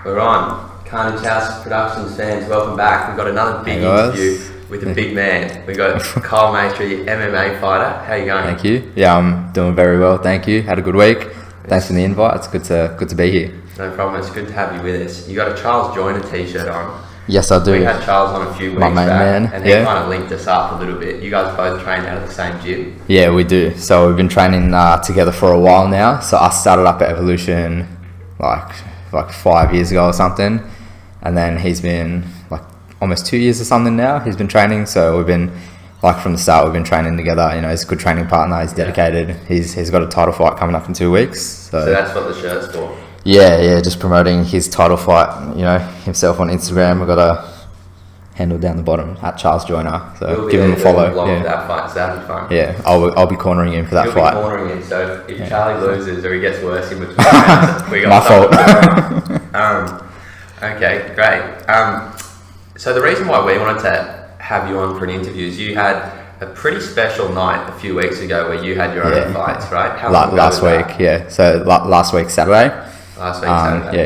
We're on. Carnage House Productions fans, welcome back. We've got another big interview with a big man. We've got Kyle Maistry, MMA fighter. How you going? Thank you. Yeah, I'm doing very well, thank you. Had a good week. Thanks for the invite. It's good to be here. No problem. It's good to have you with us. You got a Charles Joyner t-shirt on. Yes, I do. We had Charles on a few weeks back, man. And he kind of linked us up a little bit. You guys both train out of the same gym? Yeah, we do. So we've been training together for a while now. So I started up at Evolution like 5 years ago or something, and then he's been like almost 2 years or something now. He's been training, so we've been from the start. We've been training together. You know, he's a good training partner. He's dedicated. Yeah. He's got a title fight coming up in 2 weeks. So that's what the shirt's for. Yeah, just promoting his title fight. You know, himself on Instagram. We've got a handle down the bottom at Charles Joyner. So give him a follow. Yeah, that fight, so that'll be fun. Yeah, I'll be cornering him for that fight. You'll be cornering him. So if Charlie loses or he gets worse in between rounds, we got my fault. Okay, great. So the reason why we wanted to have you on for an interview is you had a pretty special night a few weeks ago where you had your own fights, right? How long ago last was week, that? yeah. So last week Saturday. Last week Saturday. Yeah,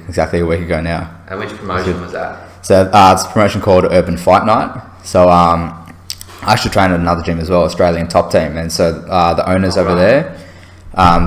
exactly a week ago now. And which promotion was that? So it's a promotion called Urban Fight Night. So I actually train at another gym as well, Australian Top Team, and so the owners over there,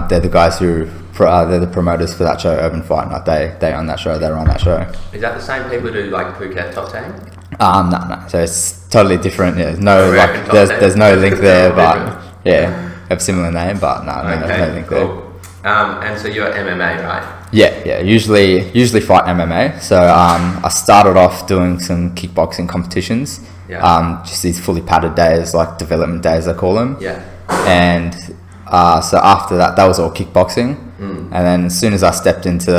they're the guys who they're the promoters for that show, Urban Fight Night. They own that show. They're on that show. Is that the same people who do like Phuket Top Team? No. So it's totally different. Yeah, there's no link there, but yeah, have a similar name, but no, there's no link there. And so you're MMA, right? Yeah. Usually fight MMA. So I started off doing some kickboxing competitions. Yeah. Just these fully padded days, like development days, I call them. Yeah. And so after that was all kickboxing. And then as soon as I stepped into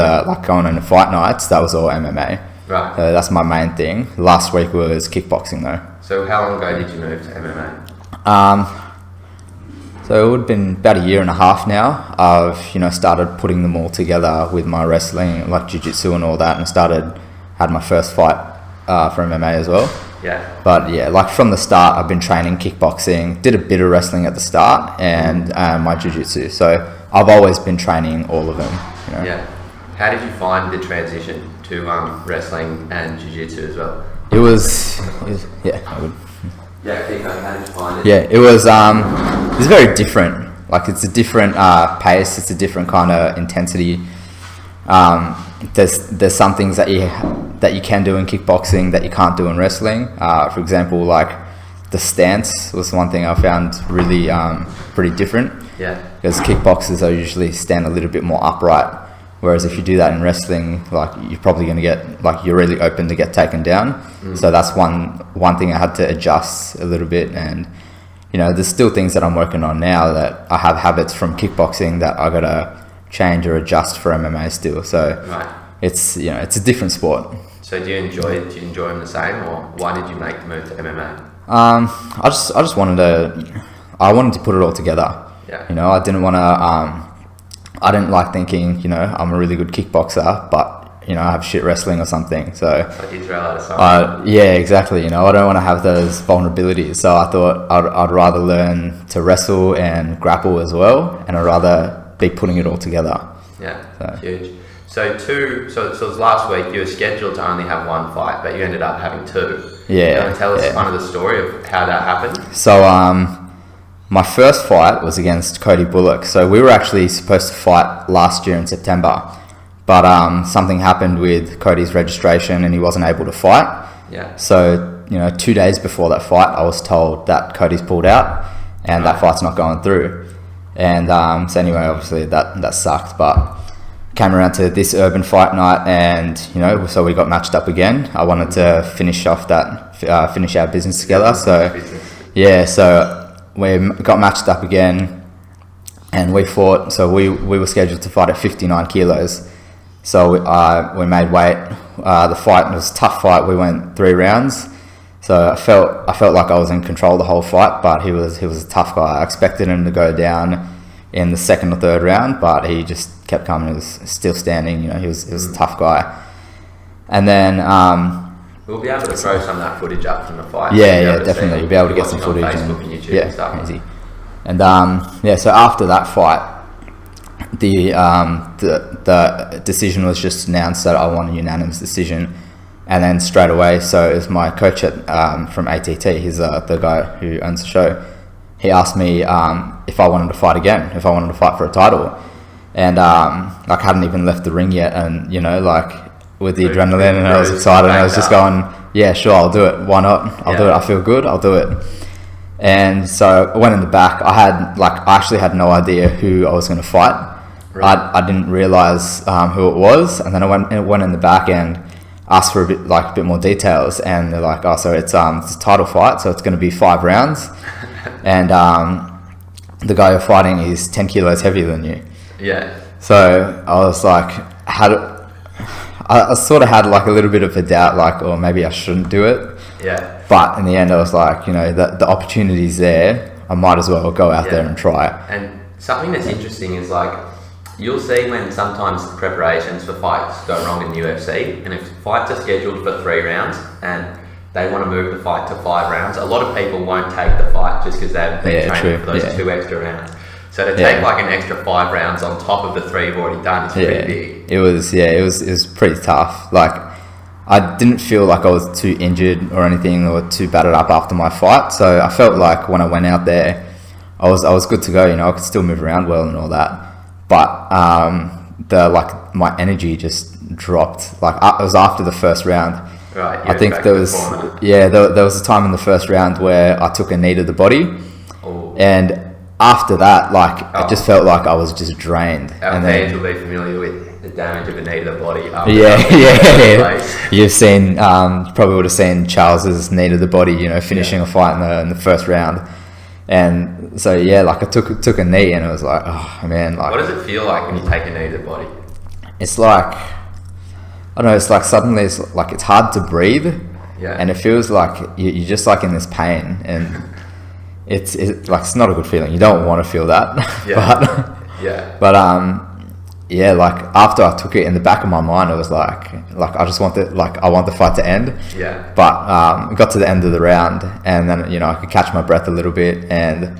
going on the fight nights, that was all MMA. Right. So that's my main thing. Last week was kickboxing though. So how long ago did you move to MMA? So it would have been about a year and a half now. I've started putting them all together with my wrestling, like Jiu-Jitsu and all that, and had my first fight for MMA as well. Yeah. But yeah, from the start, I've been training kickboxing, did a bit of wrestling at the start, and my Jiu-Jitsu. So I've always been training all of them. You know? Yeah. How did you find the transition to wrestling and Jiu-Jitsu as well? It was yeah, I would. Yeah, keep going. How did you find it? Yeah, it was very different. It's a different pace. It's a different kind of intensity. There's some things that you can do in kickboxing that you can't do in wrestling. For example, the stance was one thing I found really pretty different. Yeah. Because kickboxers are usually stand a little bit more upright, whereas if you do that in wrestling, you're probably going to get you're really open to get taken down. So that's one thing I had to adjust a little bit, and there's still things that I'm working on now that I have habits from kickboxing that I gotta change or adjust for MMA still. So it's it's a different sport. So do you enjoy them the same, or why did you make the move to MMA? I just wanted to put it all together. Yeah. I didn't want to. I didn't like thinking, I'm a really good kickboxer, but I have shit wrestling or something. So like Israel at yeah, exactly. I don't want to have those vulnerabilities. So I thought I'd rather learn to wrestle and grapple as well, and I'd rather be putting it all together. Yeah, huge. So it was last week. You were scheduled to only have one fight, but you ended up having two. Yeah. You want to tell us kind of the story of how that happened? So my first fight was against Cody Bullock. So we were actually supposed to fight last year in September, but something happened with Cody's registration and he wasn't able to fight. Yeah. So 2 days before that fight, I was told that Cody's pulled out and that fight's not going through. And so anyway, obviously that sucked, but came around to this Urban Fight Night, and so we got matched up again. I wanted to finish off finish our business together. So yeah, so we got matched up again and we fought. So we were scheduled to fight at 59 kilos. So we made weight. The fight was a tough fight. We went 3 rounds. So I felt like I was in control the whole fight, but he was a tough guy. I expected him to go down in the second or third round, but he just kept coming. He was still standing. He was a tough guy. And then we'll be able to throw some of that footage up from the fight. Yeah, definitely. You'll be able to get some footage on Facebook and YouTube and stuff. Easy. And so after that fight, the decision was just announced that I won a unanimous decision, and then straight away, so it was my coach at from ATT, he's the guy who owns the show. He asked me if I wanted to fight again, if I wanted to fight for a title, and like I hadn't even left the ring yet, and you know, like with the adrenaline, and I was excited, and I was just going, yeah, sure, I'll do it. Why not? I'll do it. I feel good. I'll do it. And so I went in the back. I actually had no idea who I was going to fight. Right. I didn't realize who it was, and then I went in the back and asked for a bit more details, and they're like, oh, so it's a title fight, so it's going to be 5 rounds, and the guy you're fighting is 10 kilos heavier than you. Yeah. So I was like, I sort of had like a little bit of a doubt, like, or maybe I shouldn't do it. Yeah. But in the end, I was like, you know, the opportunity's there. I might as well go out there and try it. And something that's interesting is like, you'll see when sometimes preparations for fights go wrong in the UFC, and if fights are scheduled for 3 rounds and they want to move the fight to 5 rounds, a lot of people won't take the fight just because they've been training for those 2 extra rounds. So to take like an extra 5 rounds on top of the 3 you've already done is pretty big. It was pretty tough. Like, I didn't feel like I was too injured or anything, or too battered up after my fight. So I felt like when I went out there, I was good to go. You know, I could still move around well and all that. But my energy just dropped. Like, it was after the first round. Right. I think there was there was a time in the first round where I took a knee to the body, and after that, like, it just felt like I was just drained. Our fans will be familiar with the damage of a knee to the body. You've seen, probably would have seen Charles's knee to the body, you know, finishing a fight in the first round. And so, like, I took a knee, and it was like, oh man, like, what does it feel like when you take a knee to the body? It's like, I don't know, it's like suddenly it's hard to breathe, and it feels like you're just like in this pain, and it's like, it's not a good feeling. You don't want to feel that. Like, after I took it, in the back of my mind, it was like I just want I want the fight to end. Yeah. But it got to the end of the round, and then, you know, I could catch my breath a little bit, and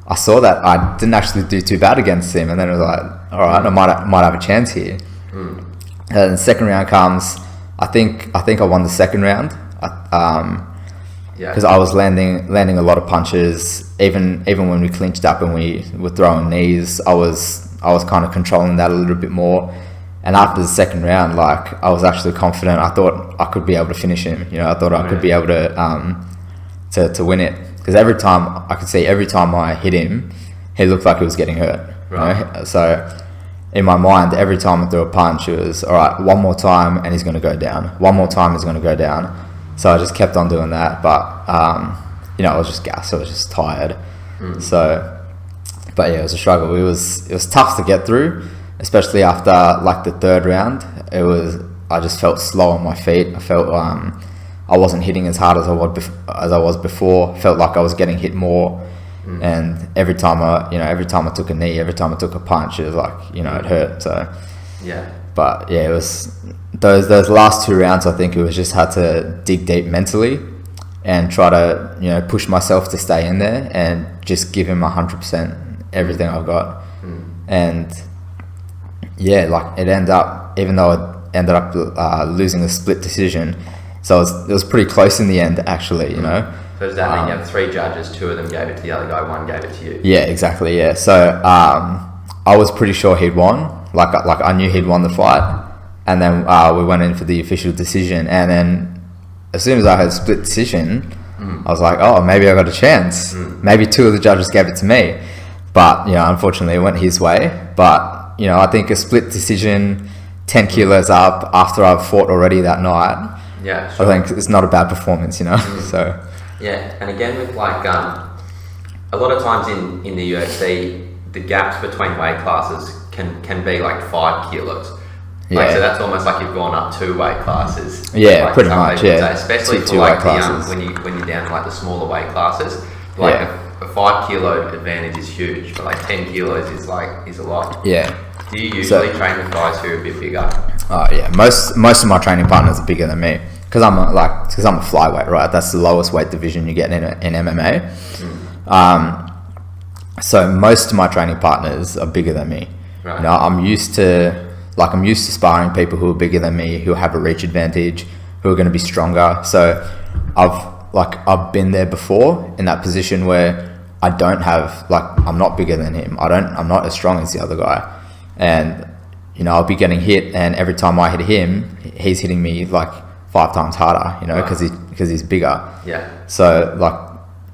I saw that I didn't actually do too bad against him, and then it was like, all right, I might have a chance here. And the second round comes. I think I won the second round. Because I was landing a lot of punches. Even when we clinched up and we were throwing knees, I was kind of controlling that a little bit more. And after the second round, like, I was actually confident. I thought I could be able to finish him. You know, I thought I could be able to win it. Because every time I hit him, he looked like he was getting hurt. Right. You know? So in my mind, every time I threw a punch, it was, all right, one more time and he's going to go down. One more time he's going to go down. So I just kept on doing that, but you know, I was just gassed. I was just tired. So, but yeah, it was a struggle. It was tough to get through, especially after like the third round. I just felt slow on my feet. I felt I wasn't hitting as hard as I was before. Felt like I was getting hit more, and every time I took a knee, every time I took a punch, it was like, you know, it hurt. So but yeah, it was. Those last 2 rounds, I think it was just had to dig deep mentally and try to, you know, push myself to stay in there and just give him 100% everything I got. And like, it ended up, even though I ended up losing a split decision, so it was pretty close in the end, actually, you know. So does that mean you have 3 judges, 2 of them gave it to the other guy, 1 gave it to you? Yeah, exactly. Yeah. So I was pretty sure he'd won. Like I knew he'd won the fight. And then we went in for the official decision. And then as soon as I had a split decision, I was like, oh, maybe I got a chance. Maybe 2 of the judges gave it to me. But, you know, unfortunately it went his way. But, you know, I think a split decision, 10 kilos up after I've fought already that night, yeah, sure. I think it's not a bad performance, you know. So yeah, and again with like a lot of times in the UFC, the gaps between weight classes can be like 5 kilos. Yeah. Like, so that's almost like you've gone up 2 weight classes. Yeah, like pretty much. Yeah, especially for two like weight classes. when you're down to like the smaller weight classes. Like a 5 kilo advantage is huge, but like 10 kilos is a lot. Yeah. Do you usually train with guys who are a bit bigger? Oh yeah, most of my training partners are bigger than me because I'm a flyweight, right? That's the lowest weight division you get in MMA. So most of my training partners are bigger than me. You know, I'm used to sparring people who are bigger than me, who have a reach advantage, who are going to be stronger. So I've been there before in that position where I don't have, I'm not bigger than him. I'm not as strong as the other guy. And, you know, I'll be getting hit, and every time I hit him, he's hitting me 5 times harder, you know, because he's bigger. Yeah. So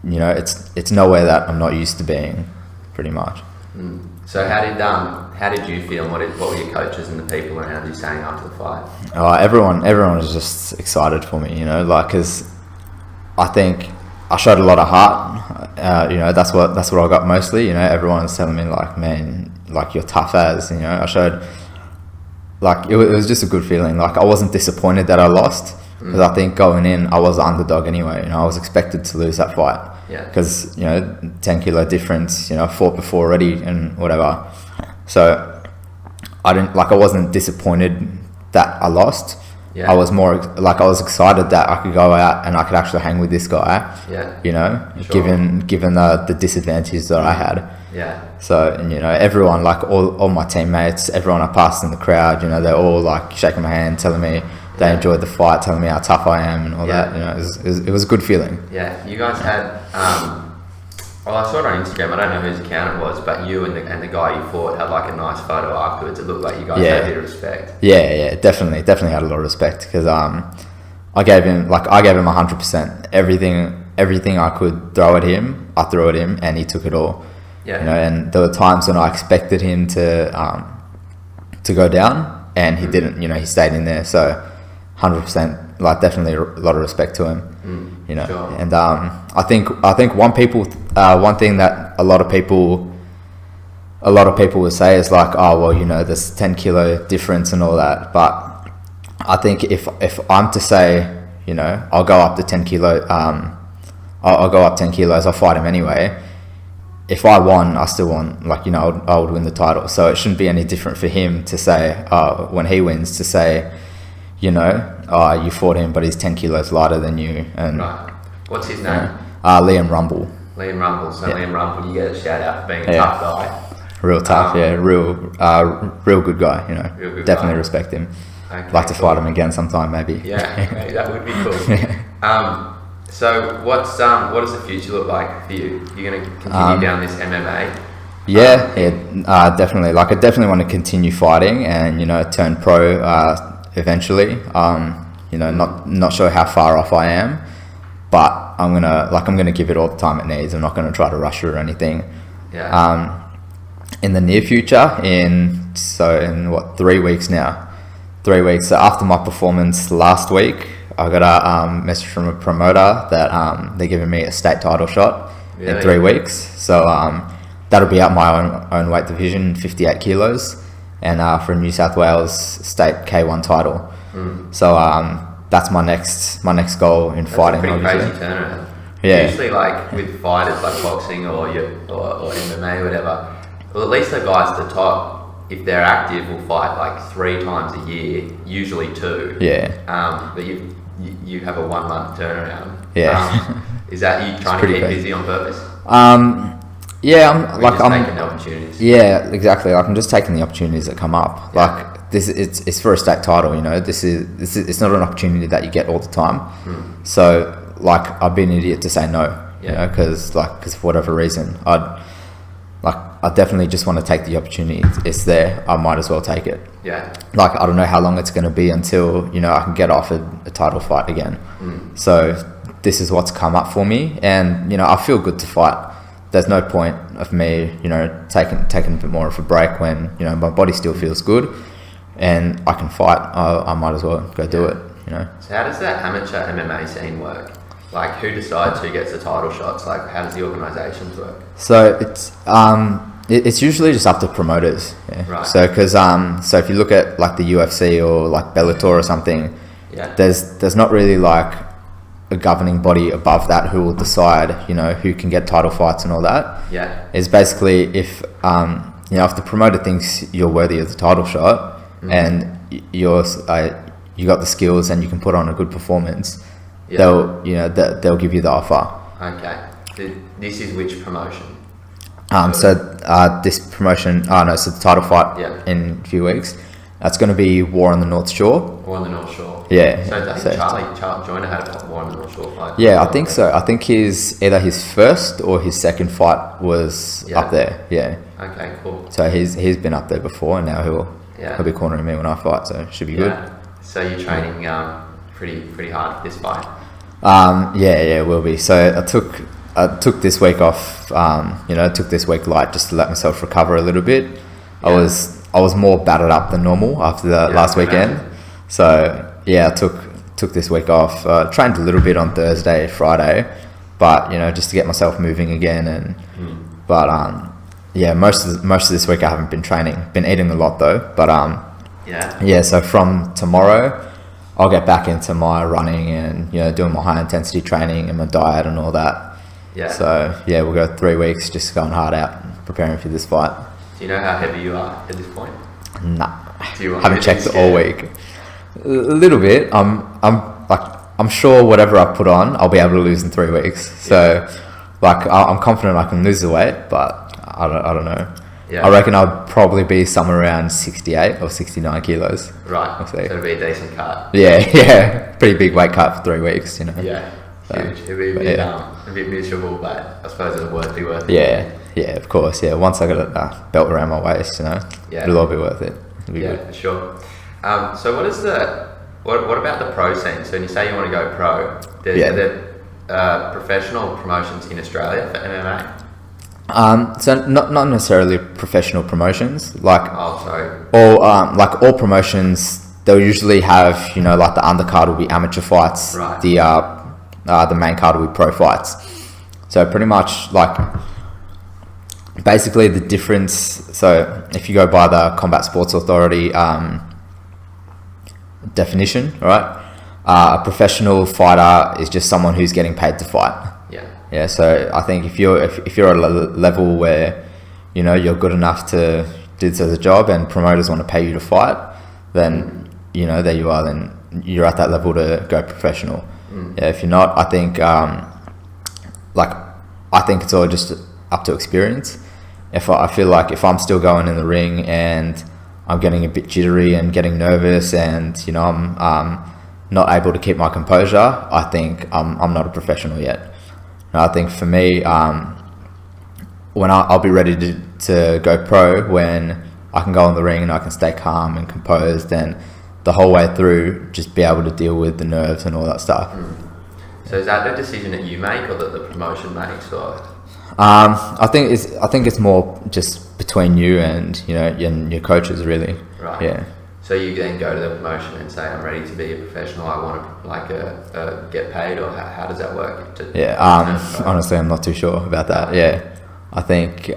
you know, it's nowhere that I'm not used to being, pretty much. So how did you feel? What were your coaches and the people around you saying after the fight? Everyone was just excited for me, you know, because I think I showed a lot of heart. You know, that's what I got mostly. You know, everyone was telling me man, you're tough as. You know, I showed it was just a good feeling. I wasn't disappointed that I lost, because I think going in I was the underdog anyway. You know, I was expected to lose that fight. Yeah. Because, you know, 10 kilo difference. You know, I fought before already and whatever. So I wasn't disappointed that I lost. Yeah. I was more I was excited that I could go out and I could actually hang with this guy. Yeah. You know, Sure. given the disadvantages that I had. Yeah. So, and, you know, everyone, all my teammates, everyone I passed in the crowd, you know, they're all shaking my hand, telling me they enjoyed the fight, telling me how tough I am and all that. You know, it was a good feeling. Yeah. You guys had, well, I saw it on Instagram. I don't know whose account it was, but you and the guy you fought had a nice photo afterwards. It looked like you guys had a bit of respect. Yeah, definitely had a lot of respect, because I gave him 100%. Everything I could throw at him, I threw at him, and he took it all. Yeah. You know, and there were times when I expected him to go down, and he didn't. You know, he stayed in there. So 100%, definitely a lot of respect to him. You know, Sure. and I think one thing that a lot of people would say is oh, well, you know, there's 10 kilo difference and all that. But I think if I'm to say, you know, I'll go up to 10 kilo, I'll go up 10 kilos, I'll fight him anyway. If I won, I still won. You know, I would win the title. So it shouldn't be any different for him to say, when he wins, to say, you know, you fought him, but he's 10 kilos lighter than you. And Right. What's his name? Liam Rumble. Liam Rumble. So Yeah. Liam Rumble, you get a shout out for being a tough guy. Real tough, real good guy. You know, Real good definitely guy. respect him. Okay, Like to cool. fight him again sometime, maybe. Yeah, okay, that would be cool. So what does the future look like for you? You're going to continue down this MMA? Definitely. I definitely want to continue fighting and, you know, turn pro eventually. You know, not sure how far off I am, but I'm gonna give it all the time it needs. I'm not gonna try to rush it or anything. Yeah. In the near future, in 3 weeks now. 3 weeks. So after my performance last week, I got a message from a promoter that they're giving me a state title shot in 3 weeks. So that'll be at my own weight division, 58 kilos, and for New South Wales state K1 title. So that's my next goal in fighting. That's a pretty obviously. crazy turnaround. Yeah. Usually, with fighters like boxing or MMA or whatever, well, at least the guys at the top, if they're active, will fight 3 times a year, usually 2. Yeah. But you have a 1 month turnaround. Yeah. Is that you trying to keep crazy. busy on purpose? Yeah, I'm taking the opportunities. Yeah, exactly. I'm just taking the opportunities that come up. Yeah. It's for a state title, you know. This is it's not an opportunity that you get all the time. So I'd be an idiot to say no, you know, because for whatever reason, I definitely just want to take the opportunity. It's there. I might as well take it. Yeah. I don't know how long it's going to be until, you know, I can get offered a title fight again. So this is what's come up for me, and, you know, I feel good to fight. There's no point of me, you know, taking a bit more of a break when, you know, my body still feels good and I can fight. I might as well go do it, you know. So how does that amateur MMA scene work? Who decides who gets the title shots? How does the organisations work? So it's usually just up to promoters. Yeah. Right. So so if you look at the UFC or Bellator or something, there's not really a governing body above that who will decide, you know, who can get title fights and all that. Yeah. It's basically if you know, if the promoter thinks you're worthy of the title shot and you got the skills and you can put on a good performance, they'll give you the offer. Okay. This is which promotion? This promotion, so the title fight in a few weeks, that's going to be War on the North Shore. War on the North Shore. Yeah. So I think Charlie Joyner had a War on the North Shore fight. Yeah, I think so. I think either his first or his second fight was up there. Yeah. Okay, cool. So he's been up there before, and now he'll be cornering me when I fight. So it should be good. So you're training pretty hard for this fight. It will be. So I took this week off. Took this week light just to let myself recover a little bit. Yeah. I was more battered up than normal after the last weekend. So I took this week off. Trained a little bit on Thursday, Friday, but just to get myself moving again. But most of this week I haven't been training. Been eating a lot though. But so from tomorrow, I'll get back into my running and doing my high intensity training and my diet and all that. Yeah. So we'll go 3 weeks just going hard out, preparing for this fight. Do you know how heavy you are at this point? Nah. Haven't checked it all week. A little bit. I'm sure whatever I put on, I'll be able to lose in 3 weeks. So, I'm confident I can lose the weight, but I don't know. Yeah. I reckon I'll probably be somewhere around 68 or 69 kilos. Right. So it'll be a decent cut. Yeah. Pretty big weight cut for 3 weeks, Yeah. Huge. It'll be a bit miserable, but I suppose it'll be worth it. Yeah, of course. Yeah, once I got a belt around my waist, it'll all be worth it. It'll be good. For sure. So what about the pro scene? So when you say you want to go pro, are there professional promotions in Australia for MMA? So not necessarily professional promotions. All promotions, they'll usually have the undercard will be amateur fights. Right. The main card will be pro fights. So pretty much basically the difference. So if you go by the Combat Sports Authority definition, right? A professional fighter is just someone who's getting paid to fight. Yeah. So I think if you're at a level where you're good enough to do this as a job and promoters want to pay you to fight, then there you are. Then you're at that level to go professional. Yeah. If you're not, I think I think it's all just up to experience. I feel like if I'm still going in the ring and I'm getting a bit jittery and getting nervous and I'm not able to keep my composure, I think I'm not a professional yet. And I think for me, when I'll be ready to go pro when I can go in the ring and I can stay calm and composed and the whole way through just be able to deal with the nerves and all that stuff. So is that a decision that you make or that the promotion makes, or? I think it's more just between you and your coaches, really. Right. Yeah. So you then go to the promotion and say, I'm ready to be a professional. I want to get paid, or how does that work? Honestly, I'm not too sure about that. Yeah. I think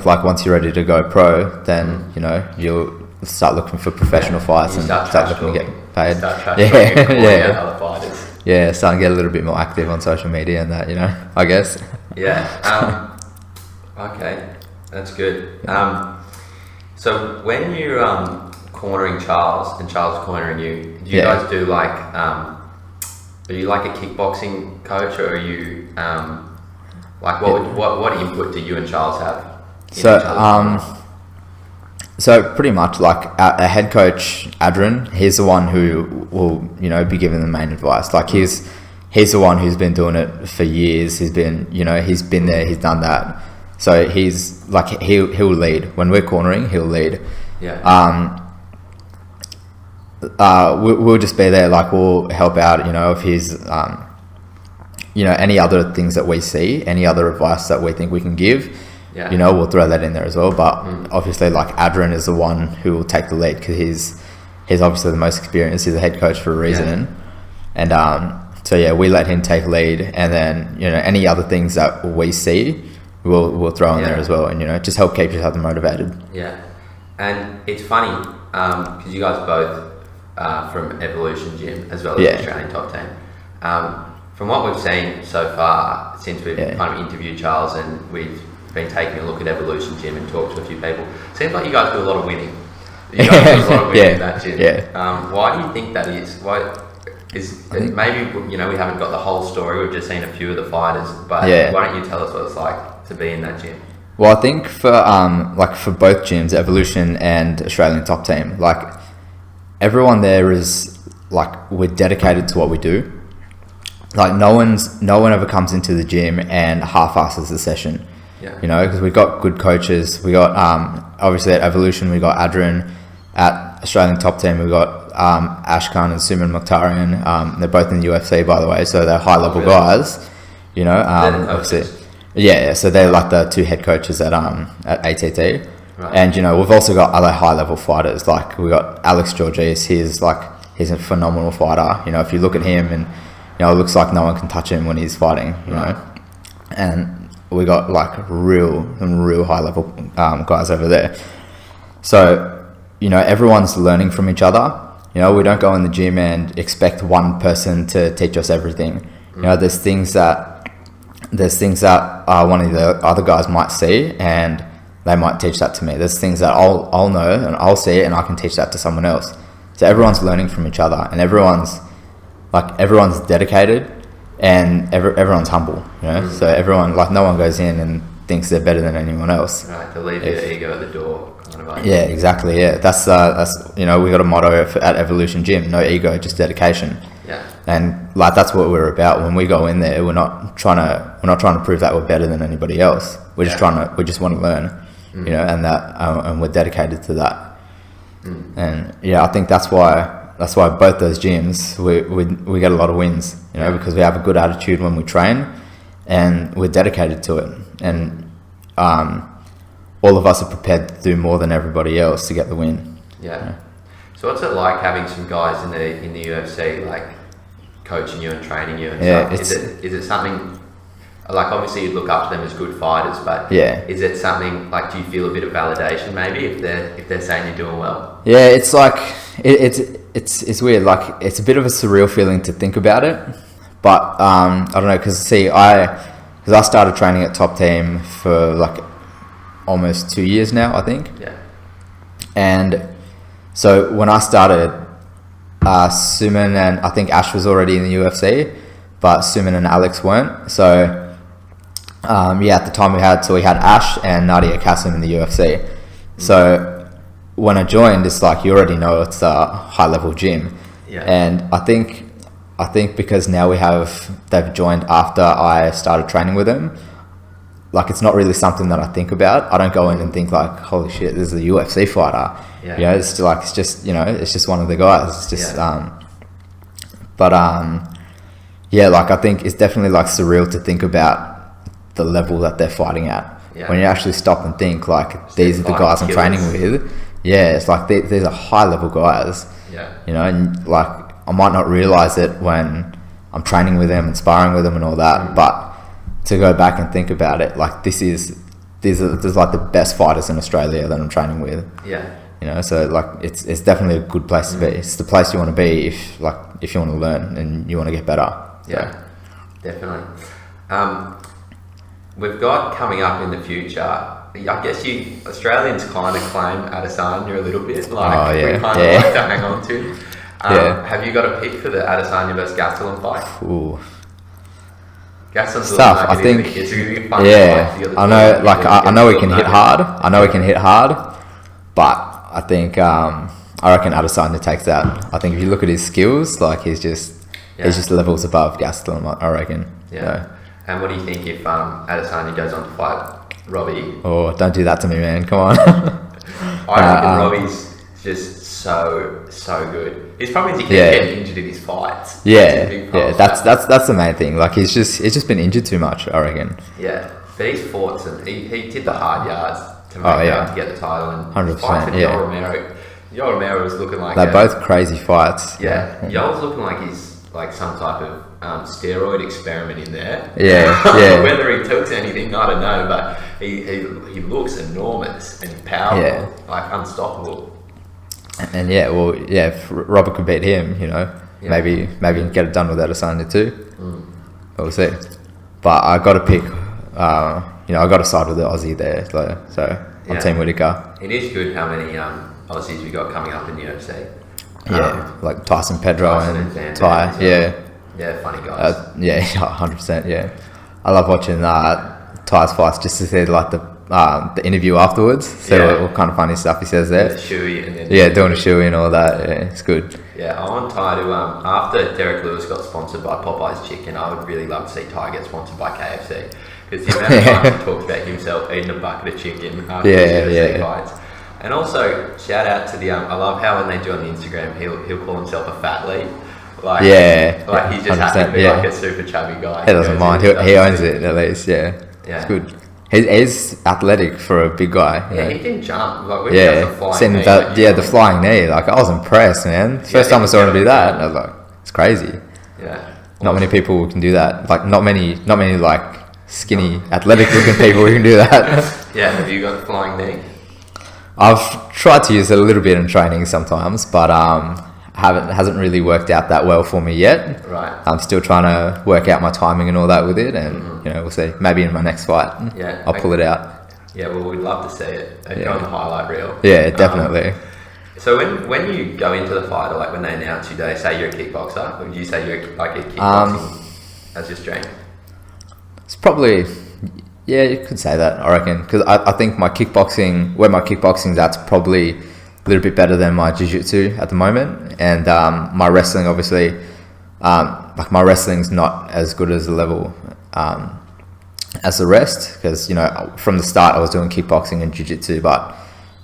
once you're ready to go pro, then you'll start looking for professional fights and start looking to get paid. Other fighters. Yeah, starting to get a little bit more active on social media and that, I guess. Yeah. Okay, that's good. So when you're cornering Charles and Charles cornering you, do you guys do are you like a kickboxing coach, or are you what input do you and Charles have? So pretty much a head coach, Adrian, he's the one who will, be giving the main advice. He's the one who's been doing it for years. He's been there, he's done that. So he's he'll lead. When we're cornering, he'll lead. Yeah. We'll just be there, we'll help out, if he's, any other things that we see, any other advice that we think we can give. Yeah. We'll throw that in there as well. But obviously, Adrian is the one who will take the lead because he's obviously the most experienced. He's a head coach for a reason, and we let him take lead, and then any other things that we see, we'll throw in there as well, and just help keep each other motivated. Yeah, and it's funny because you guys both are from Evolution Gym as well as the Australian top 10. From what we've seen so far, since we've kind of interviewed Charles and we've been taking a look at Evolution Gym and talked to a few people, seems like you guys do a lot of winning. You guys do a lot of winning in that gym. Yeah. Why do you think that is? Why maybe we haven't got the whole story. We've just seen a few of the fighters, but why don't you tell us what it's like to be in that gym? Well, I think for both gyms, Evolution and Australian Top Team, like everyone there is like, we're dedicated to what we do. Like no one ever comes into the gym and half-asses the session. Yeah. Because we got good coaches. We got obviously at Evolution we got Adrian. At Australian Top Team we got Ashkan and Suman Mokhtarian. They're both in the UFC, by the way, so they're high level guys. Obviously. Yeah, so they're like the two head coaches at ATT. Right. And we've also got other high level fighters. Like we got Alex Georgis. He's a phenomenal fighter. If you look at him and it looks like no one can touch him when he's fighting. And we got like some real high level guys over there. So everyone's learning from each other. We don't go in the gym and expect one person to teach us everything. There's things that one of the other guys might see and they might teach that to me. There's things that I'll know and I'll see it and I can teach that to someone else. So everyone's learning from each other and everyone's dedicated and everyone's humble. So everyone, like no one goes in and thinks they're better than anyone else. Right, to leave your ego at the door. Yeah, exactly. Yeah, that's we got a motto at Evolution Gym: no ego, just dedication. Yeah. And like that's what we're about. When we go in there, we're not trying to prove that we're better than anybody else. We just want to learn, and we're dedicated to that. And I think that's why both those gyms we get a lot of wins, because we have a good attitude when we train, and we're dedicated to it, and all of us are prepared to do more than everybody else to get the win. Yeah. So what's it like having some guys in the UFC like coaching you and training you and stuff? Is it something like, obviously you look up to them as good fighters, but is it something like, do you feel a bit of validation maybe if they're saying you're doing well? Yeah, it's like it's weird. Like it's a bit of a surreal feeling to think about it, but I don't know, because I started training at Top Team for like almost 2 years now, I think. Yeah. And so when I started, Suman and I think Ash was already in the UFC, but Suman and Alex weren't. So at the time we had Ash and Nadia Kassim in the UFC. So when I joined, it's like, you already know it's a high level gym. Yeah. And I think because now they've joined after I started training with them, like it's not really something that I think about. I don't go in and think like, holy shit, this is a UFC fighter. Yeah. It's just one of the guys. It's just like I think it's definitely like surreal to think about the level that they're fighting at. Yeah. When you actually stop and think like, these are the guys I'm training with. Yeah, it's like these are high level guys. Yeah. And like I might not realize it when I'm training with them and sparring with them and all that, but to go back and think about it, like these are like the best fighters in Australia that I'm training with. Yeah. So like it's definitely a good place to be. It's the place you want to be if you want to learn and you want to get better. Yeah, definitely. We've got coming up in the future, I guess Australians kind of claim Adesanya a little bit, like we kind of like to hang on to. Have you got a pick for the Adesanya versus Gastelum fight? Ooh. Gastelum's tough. I think. It's going to be fun. Yeah, I know. Like I know he can hit hard. But I think I reckon Adesanya takes that. I think if you look at his skills, like he's just levels above Gastelum, I reckon. Yeah. So. And what do you think if Adesanya goes on to fight Robbie? Oh, don't do that to me, man. Come on. I reckon Robbie's just so good. He's probably getting injured in his fights. That's the main thing. Like he's just been injured too much, I reckon. Yeah, but he's fought some. He did the hard yards to get the title, and 100%. Yoel Romero was looking like they're both crazy fights. Yeah, Yoel's looking like he's like some type of steroid experiment in there. Yeah. Whether he took anything, I don't know, but he looks enormous and powerful, like unstoppable. And if Robert could beat him, maybe get it done with Adesanya too. But we'll see. But I got to pick, I got to side with the Aussie there. So I'm Team Whittaker. It is good how many Aussies we got coming up in the UFC. Like Tyson Pedro Tyson and Van Ty. Damme, yeah, funny guys. Yeah, 100%. Yeah, I love watching Ty's fights just to see like the interview afterwards. So what kind of funny stuff he says there. The shoey and then doing a shoey and all that. Yeah, it's good. Yeah, I want Ty to after Derek Lewis got sponsored by Popeye's Chicken, I would really love to see Ty get sponsored by KFC, because the amount of times he talks about himself eating a bucket of chicken after his UFC fights. And also shout out to the I love how when they do on the Instagram, he'll call himself a fat lead. Like he's just happy to be like a super chubby guy. He doesn't mind. He owns it at least. Yeah, it's good. He's athletic for a big guy. Yeah, he can jump. Like, the flying knee. Like, I was impressed, man. First time I saw him do that, I was like, it's crazy. Yeah. Not many people can do that. Like, not many like skinny, athletic looking people who can do that. Yeah. Have you got flying knee? I've tried to use it a little bit in training sometimes, but hasn't really worked out that well for me yet. Right. I'm still trying to work out my timing and all that with it, and we'll see. Maybe in my next fight, I'll pull it out. Yeah, well, we'd love to see it. On the highlight reel. Yeah, definitely. So when you go into the fight, or like when they announce you, they say you're a kickboxer. Would you say you're like a kickboxing as your strength? It's probably. Yeah, you could say that, I reckon, because I think my kickboxing's at's probably a little bit better than my jiu-jitsu at the moment, and my wrestling, obviously, like my wrestling's not as good as the level as the rest, because from the start I was doing kickboxing and jiu-jitsu, but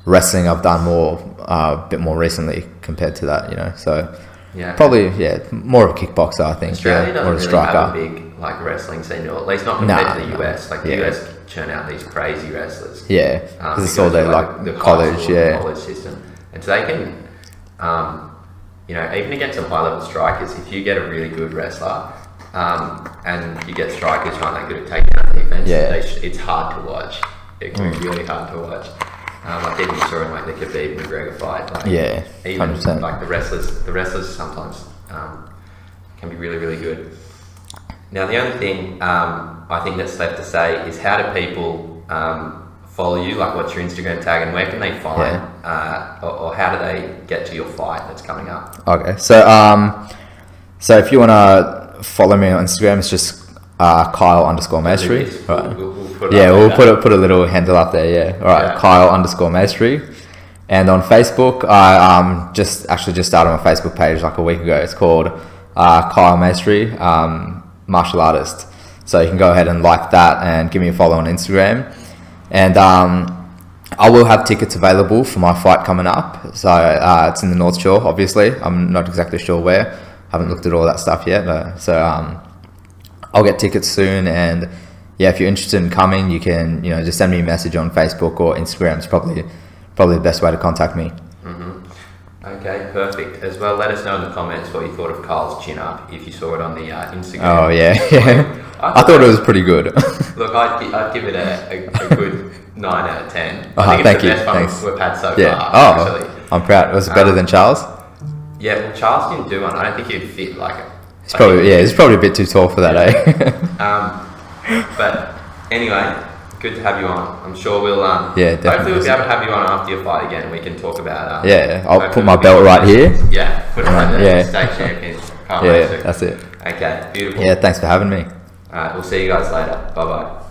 wrestling I've done a bit more recently compared to that, so probably more of a kickboxer, I think. Australia more of a doesn't really have a big wrestling scene, or at least not compared to the US. Like the US churn out these crazy wrestlers. Yeah, because it's all their the college, college system, and so they can, even against some high level strikers, if you get a really good wrestler, and you get strikers who aren't that good at taking out defense, it's hard to watch. It can be really hard to watch. Like even you saw in like the Khabib McGregor fight, even 100%. Like the wrestlers sometimes can be really, really good. Now the only thing I think that's left to say is, how do people follow you? Like, what's your Instagram tag, and where can they find, or how do they get to your fight that's coming up? Okay, so if you want to follow me on Instagram, it's just Kyle_Maistry. Right. We'll put a little handle up there. Yeah. All right. Kyle_Maistry. And on Facebook, I just started my Facebook page like a week ago. It's called Kyle Maistry, martial artist. So you can go ahead and like that and give me a follow on Instagram. And I will have tickets available for my fight coming up. So it's in the North Shore, obviously. I'm not exactly sure where. Haven't looked at all that stuff yet. I'll get tickets soon, and if you're interested in coming, you can just send me a message on Facebook or Instagram. It's probably the best way to contact me. Okay, perfect. As well, let us know in the comments what you thought of Kyle's chin up, if you saw it on the Instagram. Oh yeah. I thought it was pretty good. Look, I'd give it a good 9 out of 10. I think it's the best one we've had so far. Actually. I'm proud. Was it better than Charles? Yeah, well, Charles didn't do one. I don't think he'd fit like it. He's probably a bit too tall for that, eh? But anyway, good to have you on. I'm sure we'll definitely. Hopefully we'll be able to have you on after your fight again, and we can talk about I'll put my belt right here. Yeah, put it right there. State champion. That's it. Okay, beautiful. Yeah, thanks for having me. Alright, we'll see you guys later. Bye bye.